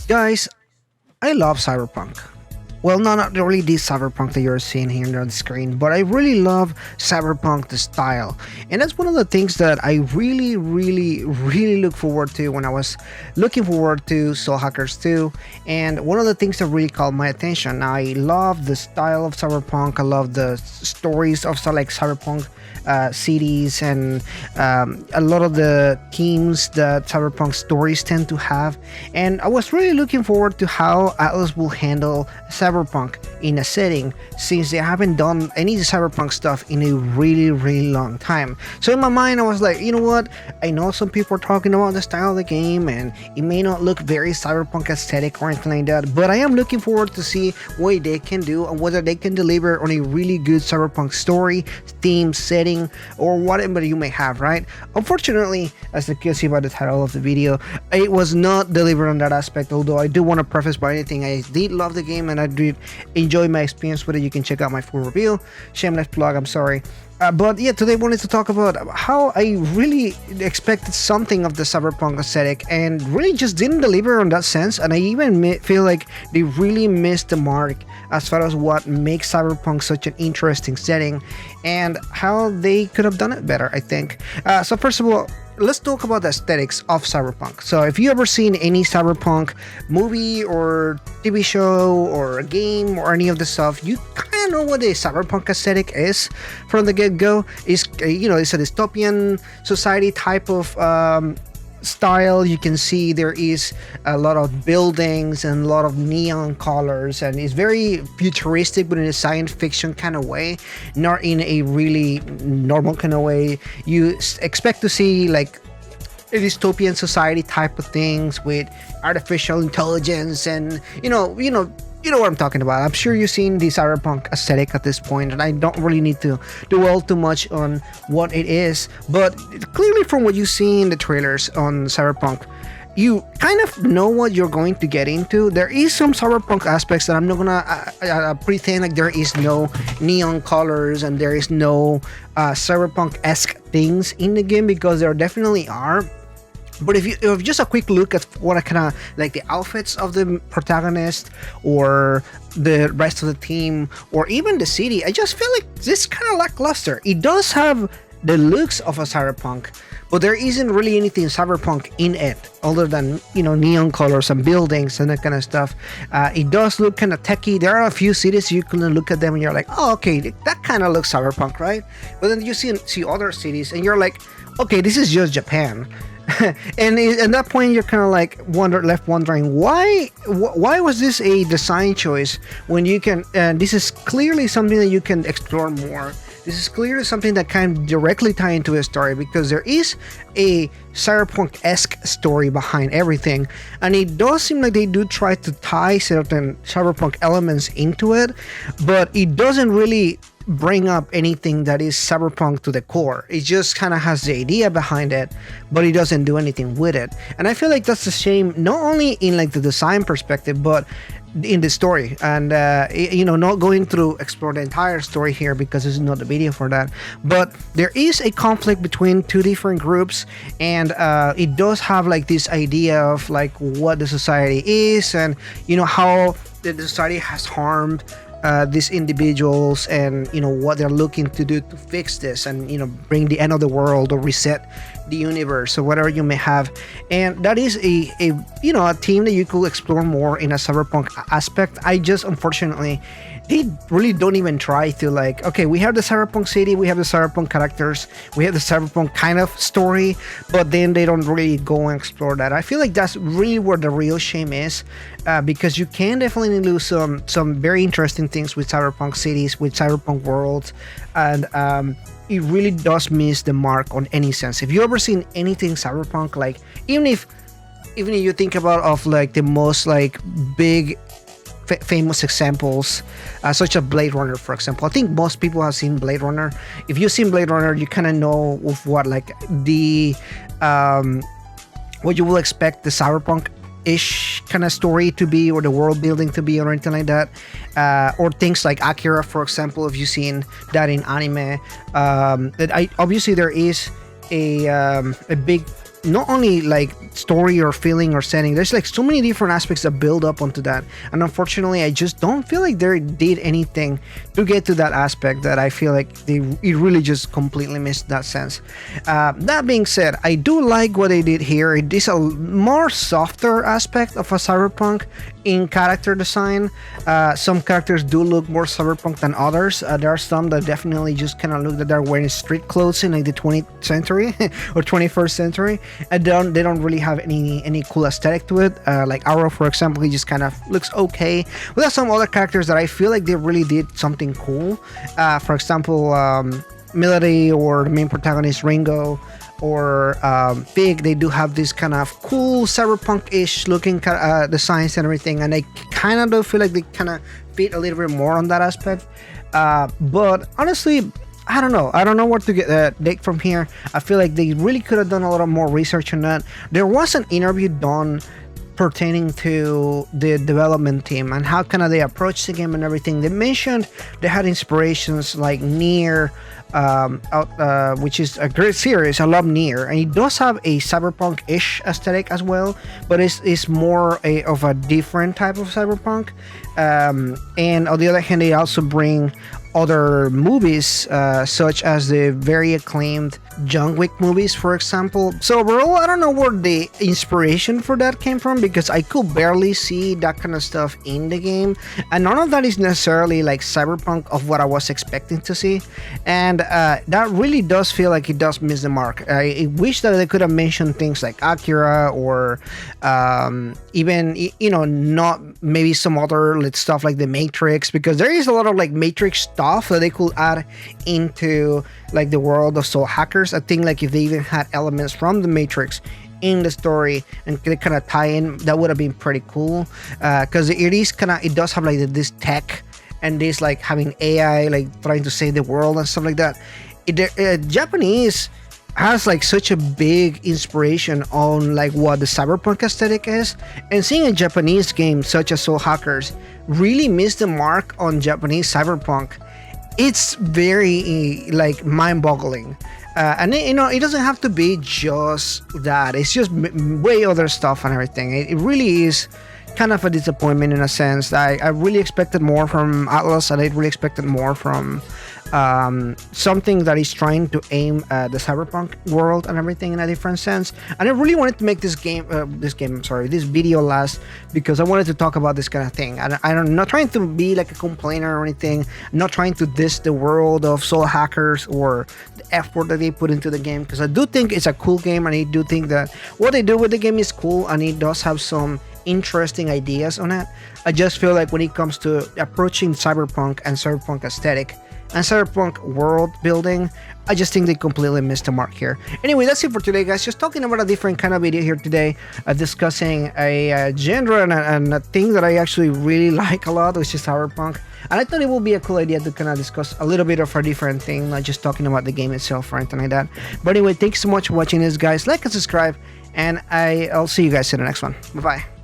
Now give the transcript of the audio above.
Guys, I love Cyberpunk. Well, no, not really this Cyberpunk that you're seeing here on the screen, but I really love Cyberpunk the style. And that's one of the things that I really look forward to when I was looking forward to Soul Hackers 2. And one of the things that really caught my attention, I love the style of Cyberpunk, I love the stories of like Cyberpunk cities and a lot of the themes that Cyberpunk stories tend to have. And I was really looking forward to how Atlus will handle Cyberpunk in a setting since they haven't done any Cyberpunk stuff in a really long time. So in my mind, I was like, you know what? I know some people are talking about the style of the game and it may not look very Cyberpunk aesthetic or anything like that, but I am looking forward to see what they can do and whether they can deliver on a really good Cyberpunk story, theme, setting, or whatever you may have, right? Unfortunately, as you can see by the title of the video, it was not delivered on that aspect, although I do want to preface by anything, I did love the game and I did enjoy my experience with it. You can check out my full review. Shameless plug, I'm sorry. But yeah, today I wanted to talk about how I really expected something of the Cyberpunk aesthetic and really just didn't deliver on that sense. And I even feel like they really missed the mark as far as what makes Cyberpunk such an interesting setting and how they could have done it better, I think. So first of all, let's talk about the aesthetics of Cyberpunk. So if you ever seen any Cyberpunk movie or TV show or a game or any of the stuff, you kind of know what a Cyberpunk aesthetic is from the get-go. It's, it's a dystopian society type of style. You can see there is a lot of buildings and a lot of neon colors, and it's very futuristic but in a science fiction kind of way, not in a really normal kind of way. You expect to see like a dystopian society type of things with artificial intelligence and you know what I'm talking about. I'm sure you've seen the Cyberpunk aesthetic at this point, and I don't really need to dwell too much on what it is, but clearly from what you see in the trailers on Cyberpunk, you kind of know what you're going to get into. There is some Cyberpunk aspects that I'm not gonna pretend like there is no neon colors and there is no Cyberpunk-esque things in the game, because there definitely are. But if just a quick look at what I kind of like the outfits of the protagonist or the rest of the team or even the city, I just feel like this kind of lackluster. It does have the looks of a Cyberpunk, but there isn't really anything Cyberpunk in it other than neon colors and buildings and that kind of stuff. It does look kind of techy. There are a few cities you can look at them and you're like, oh, okay, that kind of looks Cyberpunk, right? But then you see other cities and you're like, okay, this is just Japan. And at that point you're kind of like left wondering why was this a design choice when you can this is clearly something that you can explore more. This is clearly something that can directly tie into a story, because there is a Cyberpunk-esque story behind everything, and it does seem like they do try to tie certain Cyberpunk elements into it, but it doesn't really bring up anything that is Cyberpunk to the core. It just kind of has the idea behind it, but it doesn't do anything with it. And I feel like that's a shame, not only in like the design perspective, but in the story. And not going through explore the entire story here because this is not the video for that, but there is a conflict between two different groups, and it does have like this idea of like what the society is and how the society has harmed these individuals, and what they're looking to do to fix this and bring the end of the world or reset the universe or whatever you may have. And that is a theme that you could explore more in a Cyberpunk aspect. I just unfortunately they really don't even try to like, okay, we have the Cyberpunk city, we have the Cyberpunk characters, we have the Cyberpunk kind of story, but then they don't really go and explore that. I feel like that's really where the real shame is, because you can definitely do some very interesting things with Cyberpunk cities, with Cyberpunk worlds, and it really does miss the mark on any sense. If you ever seen anything Cyberpunk, like even if you think about of like the most like big famous examples, such as Blade Runner, for example. I think most people have seen Blade Runner. If you've seen Blade Runner, you kind of know of what like the what you will expect the Cyberpunk-ish kind of story to be, or the world building to be, or anything like that. Or things like Akira, for example, if you've seen that in anime. Obviously there is a big not only like story or feeling or setting. There's like so many different aspects that build up onto that, and unfortunately I just don't feel like they did anything to get to that aspect that I feel like it really just completely missed that sense. That being said, I do like what they did here. It is a more softer aspect of a cyberpunk in character design. Some characters do look more cyberpunk than others. There are some that definitely just kind of look that they're wearing street clothes in like the 20th century or 21st century, and they don't really have any cool aesthetic to it. Like Arrow, for example, he just kind of looks okay. But there's some other characters that I feel like they really did something cool. For example, Melody, or the main protagonist Ringo, or Fig, they do have this kind of cool cyberpunk-ish looking designs and everything, and I kind of do feel like they kind of fit a little bit more on that aspect. But honestly, I don't know what to take from here. I feel like they really could have done a lot of more research on that. There was an interview done pertaining to the development team and how kind of they approached the game and everything. They mentioned they had inspirations like Nier, which is a great series. I love Nier, and it does have a cyberpunk-ish aesthetic as well, but it's more of a different type of cyberpunk. And on the other hand, they also bring other movies, such as the very acclaimed John Wick movies, for example. So overall, I don't know where the inspiration for that came from, because I could barely see that kind of stuff in the game, and none of that is necessarily like cyberpunk of what I was expecting to see, and that really does feel like it does miss the mark. I wish that they could have mentioned things like Akira, or even, you know, not maybe some other stuff like the Matrix, because there is a lot of like Matrix stuff that they could add into like the world of Soul Hackers. I think like if they even had elements from the Matrix in the story and they kind of tie in, that would have been pretty cool, because it does have like this tech and this like having AI like trying to save the world and stuff like that. Japanese has like such a big inspiration on like what the cyberpunk aesthetic is, and seeing a Japanese game such as Soul Hackers really missed the mark on Japanese cyberpunk. It's very like mind-boggling, and it doesn't have to be just that. It's just way other stuff and everything. It really is kind of a disappointment in a sense. I really expected more from Atlus, and I really expected more from something that is trying to aim at the cyberpunk world and everything in a different sense. And I really wanted to make this video last, because I wanted to talk about this kind of thing. And I'm not trying to be like a complainer or anything. I'm not trying to diss the world of Soul Hackers or the effort that they put into the game, because I do think it's a cool game, and I do think that what they do with the game is cool, and it does have some interesting ideas on it. I just feel like when it comes to approaching cyberpunk and cyberpunk aesthetic and cyberpunk world building, I just think they completely missed the mark here. Anyway, that's it for today, guys. Just talking about a different kind of video here today, discussing a genre and a thing that I actually really like a lot, which is cyberpunk. And I thought it would be a cool idea to kind of discuss a little bit of a different thing, not just talking about the game itself or anything like that. But anyway, thanks so much for watching this, guys. Like and subscribe, and I'll see you guys in the next one. Bye bye.